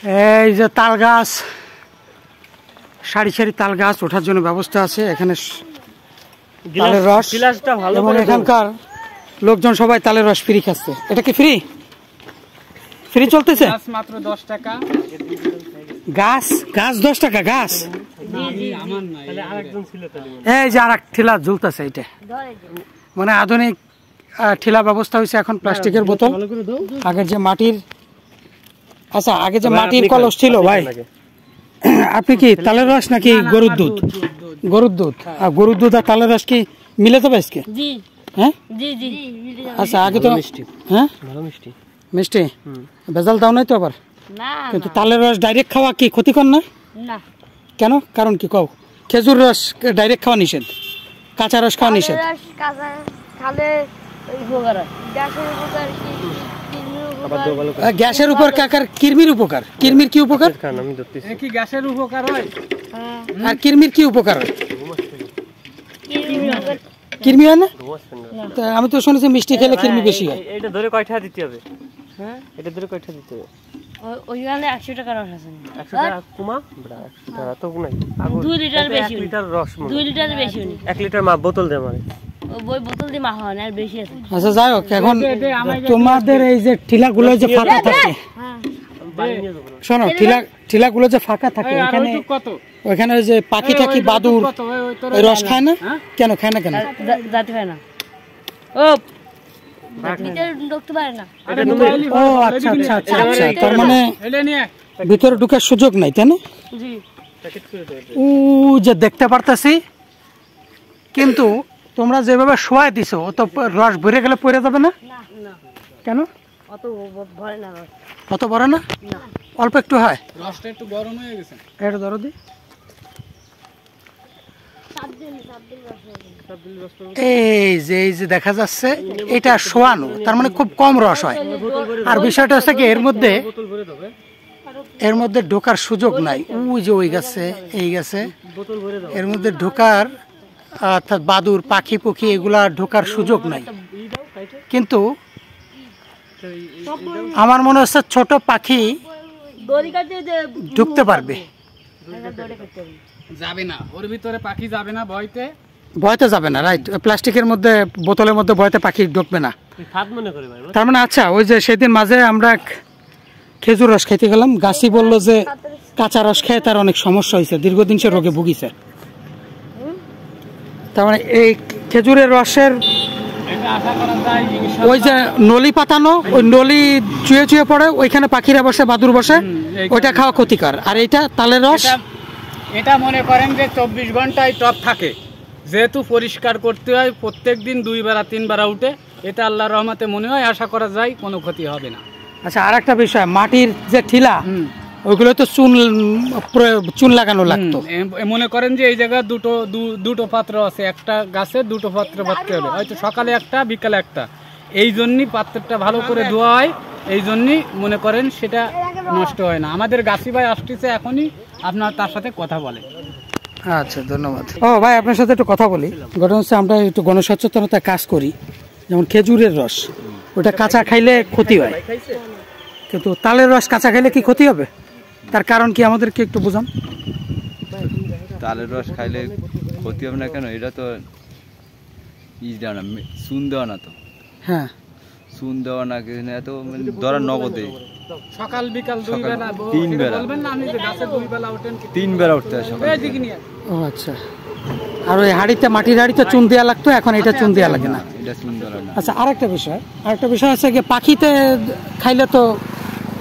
এই যে তাল গাছ, সারি সারি তাল গাছ ওঠার জন্য ব্যবস্থা আছে এখানে। তালের রস এবং এখানকার লোকজন সবাই তালের রস ফ্রি খাচ্ছে। এটা কি ফ্রি? ফ্রি চলতেছে মাত্র 10 টাকা গাছ। গাছ 10 টাকা গাছ। এই যে আর এক ঠেলা ঝুলতেছে, এটা মানে আধুনিক ঠেলা ব্যবস্থা হয়েছে এখন। প্লাস্টিকের বোতল, আগের যে মাটির, আচ্ছা আগে যে মাটির কলস ছিল ভাই। আপনি কি তালের রস নাকি গরুর দুধ? গরুর দুধ। আর গরুর দুধ আর তালের রস কি মিলে যাবে আজকে? হ্যাঁ আচ্ছা আগে তো হ্যাঁ মিষ্টি ভেজাল দাও নাই তো আবার? কিন্তু তালের রস ডাইরেক্ট খাওয়া কি ক্ষতিকর না? কেন? কারণ কি কও? খেজুর রস ডাইরেক্ট খাওয়া নিষেধ, কাঁচা রস খাওয়া নিষেধ। গ্যাসের উপর কাকার কিরমির উপকার। কিরমির কি উপকার? কি গ্যাসের উপকার হয়? আর কিরমির কি উপকার হয়? কিরমি হয় না? আমি তো শুনেছি মিষ্টি খেলে কিরমি বেশি হয়। এটা ধরে কয়টা দিতে হবে? হ্যাঁ এটা ধরে কয়টা দিতে হবে? ওইখানে 100 টাকা রস আছে। 100 টাকা কুমা বড় 100 টাকা তো নাই। 2 লিটার বেশি। 1 লিটার রস 2 লিটার বেশি। 1 লিটার মা বোতল দে আমারে। ওই বোতল দিয়ে মা হয় না, আর বেশি আছে। আচ্ছা যাই হোক, এখন তোমাদের এই যে ঠিলাগুলো যে ফাঁকা থাকে, শোনো ঠিলাগুলো যে ফাঁকা থাকে এখানে, ওইখানে যে পাখি টাকি বাদুর ওই রস খায় না কেন? খায় না কেন? যাতে খায় না, ও ভিতরে ঢুকতে পারে না। ও আচ্ছা আচ্ছা আচ্ছা আচ্ছা, তার মানে ভিতরে ঢোকার সুযোগ নাই, তাই না? ও যে দেখতে পারতাছি, কিন্তু তোমরা যেভাবে শোয়াই দিছো তো রস ভরে গেলে পড়ে যাবে না কেন? অত ভরে না রস। অত বড় না, অল্প একটু হয়। রসটা একটু গরম হয়ে গেছে। এটা ধরো দি। এই যে দেখা যাচ্ছে এটা শোয়ানো, তার মানে খুব কম রস হয়। আর বিষয়টা হচ্ছে কি, এর মধ্যে ঢোকার সুযোগ নাই। ওই যে ওই গেছে, এই গেছে, এর মধ্যে ঢোকার অর্থাৎ বাদুর পাখি পুখি এগুলা ঢোকার সুযোগ নাই। কিন্তু আমার মনে হচ্ছে ছোট পাখি ঢুকতে পারবে। যাবে না, ওর ভিতরে পাখি যাবে না, ভয়তে যাবে না, রাইট? প্লাস্টিকের মধ্যে বোতলের মধ্যে ভয়তে পাখি ঢুকবে না, তার মানে। আচ্ছা, ওই যে সেদিন মাঝে আমরা খেজুর রস খাইতে গেলাম, গাছি বললো যে কাঁচা রস খেয়ে তার অনেক সমস্যা হয়েছে, দীর্ঘদিন সে রোগে ভুগিছে। তার মানে এই খেজুরের রসের ওই যে নলি পাতানো, ওই নলি চুয়ে চুয়ে পড়ে, ওইখানে পাখিরা বসে, বাদুর বসে, ওইটা খাওয়া ক্ষতিকর। আর এইটা তালের রস, এটা মনে করেন যে 24 ঘন্টায় টপ থাকে, যেহেতু পরিষ্কার করতে হয় প্রত্যেক দিন 2 বেলা 3 বেলা উঠে, এটা আল্লাহর রহমতে মনে হয় আশা করা যায় কোনো ক্ষতি হবে না। আচ্ছা, আর একটা বিষয়, মাটির যে ঠিলা ওইগুলো তো চুন লাগানো লাগতো। মনে করেন যে এই জায়গায় দুটো পাত্র আছে, একটা গাছে 2টো পাত্র পাততে হবে, হয়তো সকালে একটা বিকালে একটা। এই জন্যই পাত্রটা ভালো করে ধোয়া হয়, এই জন্যই মনে করেন সেটা নষ্ট হয় না। আমাদের গাছি ভাই আসতেছে এখনই, আপনার তার সাথে কথা বলে। আচ্ছা, ধন্যবাদ। ও ভাই, আপনার সাথে একটু কথা বলি। ঘটনা হচ্ছে, আমরা একটু গণসচেতনতার কাজ করি। যেমন খেজুরের রস, ওটা কাঁচা খাইলে ক্ষতি হয়, কিন্তু তালের রস কাঁচা খাইলে কি ক্ষতি হবে? তার কারণ কি আমাদেরকে একটু বুঝান। তালের রস খাইলে ক্ষতি হবে না কেন? এটা তো দেওয়া না, চুন দেওয়া না তো। হ্যাঁ, চুন দেওয়া না, এত ধরা নগদে সকাল বিকাল 2 বেলা, 3 বেলা, বলবেন না আপনি যে গাছে 2 বেলা ওঠেন, 3 বেলা উঠতে হয় সকালে। ও আচ্ছা। আর ওই হাঁড়িতে, মাটির হাঁড়িতে চুন দেওয়া লাগতো, এখন এটা চুন দেওয়া লাগে না। এটা চুন দেওয়া না। আচ্ছা, আরেকটা বিষয় আছে যে পাখিতে খাইলে তো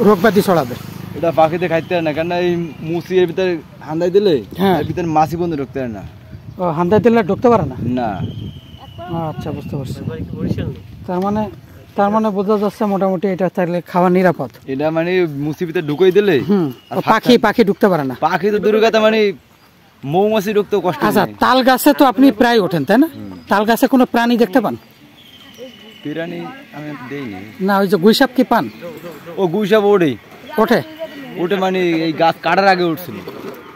রোগ ব্যাধি ছড়াবে। এটা পাখিতে খাইতে হয় না, কারণ এই মুসি এর ভিতরে হান্দাই দিলে এর ভিতরে মাছি বন্ধু ঢুকতে হয় না। ও, হান্দাই দিলে ঢুকতে পারে না? না। আচ্ছা, বুঝতে পারছি। তার মানে বোঝা যাচ্ছে মোটামুটি এটা তাহলে খাওয়া নিরাপদ। এটা মানে মুসি ভিতরে ঢুকাই দিলে পাখি ঢুকতে পারে না। পাখি তো দূরের কথা, মানে মৌমাছি ঢুকতেও কষ্ট। আচ্ছা, তাল গাছে তো আপনি প্রায় ওঠেন, তাই না? তাল গাছে কোনো প্রাণী দেখতে পান? প্রাণী আমি দেইনি না। ওই যে গুইসাপ কি পান? ও গুইসাপ ওঠে মানে এই গাছ কাটার আগে উঠছিল।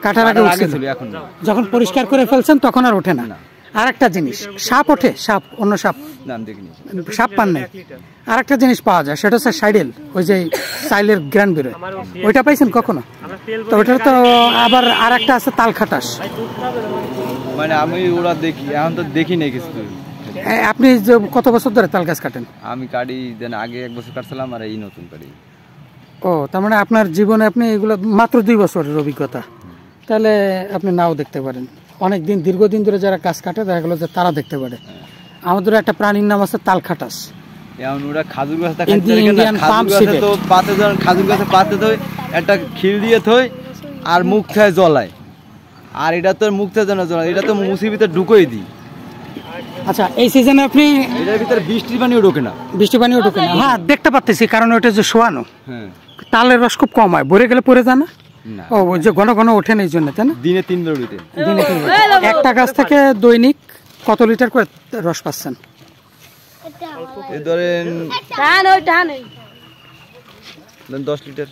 কাটার আগে উঠছিল, এখন যখন পরিষ্কার করে ফেলছেন তখন আর ওঠে না। আর একটা জিনিস, সাপ ওঠে, সাপ, অন্য সাপ, নাম দেখিনি। সাপ পান নাই। আর একটা জিনিস পাওয়া যায়, সেটা হচ্ছে সাইডেল, ওই যে সাইলের গ্রান বেরোয়, ওইটা পাইছেন কখনো? তো ওইটা তো আবার আর একটা আছে তাল খাটাস। মানে আমি ওরা দেখি, এখন তো দেখি নাই কিছু। আপনি যে কত বছর ধরে তাল গাছ কাটেন? আমি কাটি দেন আগে 1 বছর কাটছিলাম, আর এই নতুন কাটি। ও, তার মানে আপনার জীবনে আপনি এগুলো মাত্র 2 বছরের অভিজ্ঞতা, তাহলে আপনি নাও দেখতে পারেন। অনেক দিন, দীর্ঘদিন ধরে যারা গাছ কাটে দেখা গেলো যে তারা দেখতে পারে। আমাদের একটা প্রাণীর নাম আছে তাল খাটাস। এখন ওরা খাজুর গাছটা Indian palm civet। তো পাতে ধরেন, খাজুর গাছে পাতে থই, একটা খিল দিয়ে থই, আর মুখ থেকে জ্বলায়। আর এটা তো মুখ থেকে জ্বলায়, এটা তো মুসির ভিতরে ঢুকোই দিই। আচ্ছা, এই সিজনে আপনি এটার ভিতরে বৃষ্টির পানিও ঢোকে না। বৃষ্টি পানিও ঢোকে না? হ্যাঁ, দেখতে পাচ্ছি, কারণ ওটা যে শোয়ানো, হ্যাঁ, তালের রস খুব কম হয়, ভরে গেলে পড়ে যায় না? না, ও, ওই যে ঘন ঘন ওঠেন এই জন্য, তাই না? দিনে 3 বার উঠে। দিনে 3 বার। একটা গাছ থেকে দৈনিক কত লিটার করে রস পাচ্ছেন? এই ধরেন টান ওই টান ওই 10 লিটার।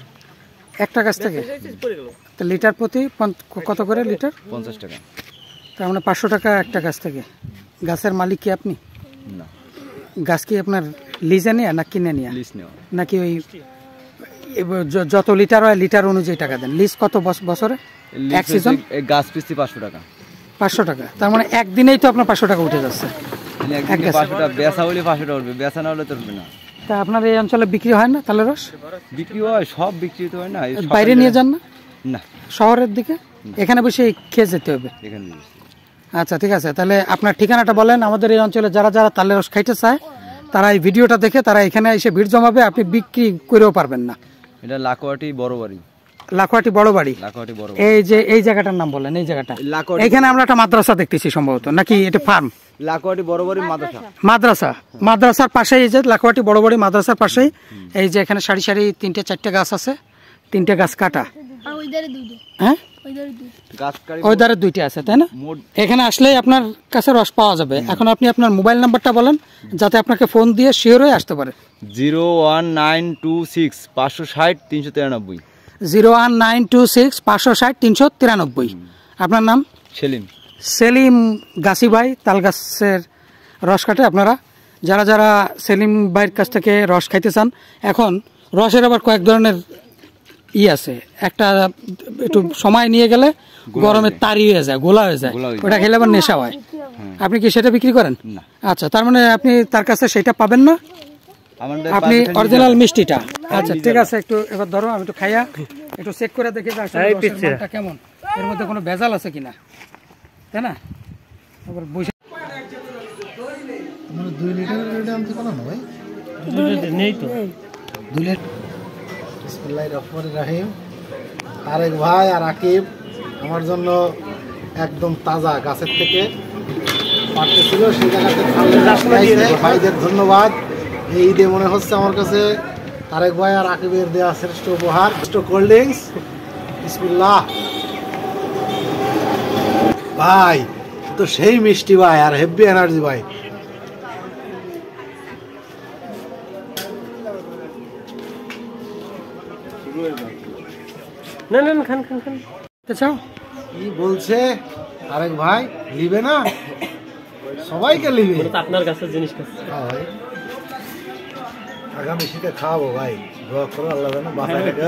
একটা গাছ থেকে? তো লিটার প্রতি কত করে লিটার? 50 টাকা। তার মানে 500 টাকা একটা গাছ থেকে। গাছের মালিক কি আপনি? না, গাছ কি আপনার লিজে নেয়া না কিনে নেয়া, লিজ নেওয়া। নাকি ওই যত লিটার হয় লিটার অনুযায়ী টাকা দেন? লিজ কত বছরে? এক সিজন? গাছ পিস্তি 500 টাকা। 500 টাকা, তার মানে একদিনেই তো আপনার 500 টাকা উঠে যাচ্ছে। একদিনে 500 টাকা বেচা হলে 500 টাকা উঠবে, বেচা না হলে তো উঠবে না। তা আপনার এই অঞ্চলে বিক্রি হয় না তালের রস? বিক্রি হয়, সব বিক্রি তো হয় না। বাইরে নিয়ে যান না? না, শহরের দিকে? এখানে বসে খেয়ে যেতে হবে? এখানে। আচ্ছা, ঠিক আছে, তাহলে আপনার ঠিকানাটা বলেন। আমাদের এই অঞ্চলে যারা যারা তালের রস খাইতে চায় তারা এই ভিডিওটা দেখে তারা এখানে এসে ভিড় জমাবে, আপনি বিক্রি করেও পারবেন না। এটা লাখোয়াটি বড় বাড়ি। লাখোয়াটি বড় বাড়ি। লাখোয়াটি বড়। এই যে এই জায়গাটার নাম বলেন, এই জায়গাটা এখানে আমরা একটা মাদ্রাসা দেখতেছি সম্ভবত, নাকি এটা ফার্ম? লাখোয়াটি বড় বাড়ি মাদ্রাসা। মাদ্রাসা, মাদ্রাসার পাশেই, এই যে লাখোয়াটি বড় বাড়ি মাদ্রাসার পাশেই এই যে এখানে সারি সারি 3-4টে গাছ আছে, 3টে গাছ কাটা। ওইদারে দুইটা, হ্যাঁ, ওইদারে দুইটা গাছ কাটি ওই ধারে 2টে আছে, তাই না? এখানে আসলেই আপনার কাছে রস পাওয়া যাবে। এখন আপনি আপনার মোবাইল নাম্বারটা বলেন, যাতে আপনাকে ফোন দিয়ে শিওর হয়ে আসতে পারে। 01926 560 393। 01926 560 393। আপনার নাম? সেলিম। সেলিম গাছি ভাই তাল গাছের রস কাটে। আপনারা যারা যারা সেলিম ভাইয়ের কাছ থেকে রস খাইতে চান, এখন রসের আবার কয়েক ধরনের আছে। একটা একটু সময় নিয়ে গেলে গরমে তারি হয়ে যায়, গোলা হয়ে যায়, ওটা খেলে আবার নেশা হয়। আপনি কি সেটা বিক্রি করেন? না। আচ্ছা, তার মানে আপনি তার কাছে সেটা পাবেন না, আপনি অরিজিনাল মিষ্টিটা। আচ্ছা, ঠিক আছে, একটু এবার ধরো, আমি একটু খাইয়া একটু চেক করে দেখে যে আসলে রসের মানটা কেমন, এর মধ্যে কোনো ভেজাল আছে কিনা, তাই না? আবার বসে 2 লিটার আনতে পারো না ভাই? 2 লিটার নেই তো। 2 লিটার। বিসমিল্লাহির রহমানির রহিম। আরেক ভাই আর আকিব আমার জন্য একদম তাজা গাছের থেকে পাঠতেছিল, সেই জায়গাতে ভাইদের ধন্যবাদ। এই ঈদে মনে হচ্ছে আমার কাছে আরেক ভাই আর আকিবের দেওয়া শ্রেষ্ঠ উপহার, শ্রেষ্ঠ কোল্ড ড্রিঙ্কস। বিসমিল্লাহ ভাই, তো সেই মিষ্টি ভাই আর হেভি এনার্জি ভাই। না না খান খান খান। চাও? কি বলছে আরেক ভাই, লিবে না? সবাইকে লিবে, আপনার কাছে জিনিস খাচ্ছে। ভাই আগামী শীতে খাওয়াবো ভাই, দোয়া করো আল্লাহ যেন বাঁচায় রাখে।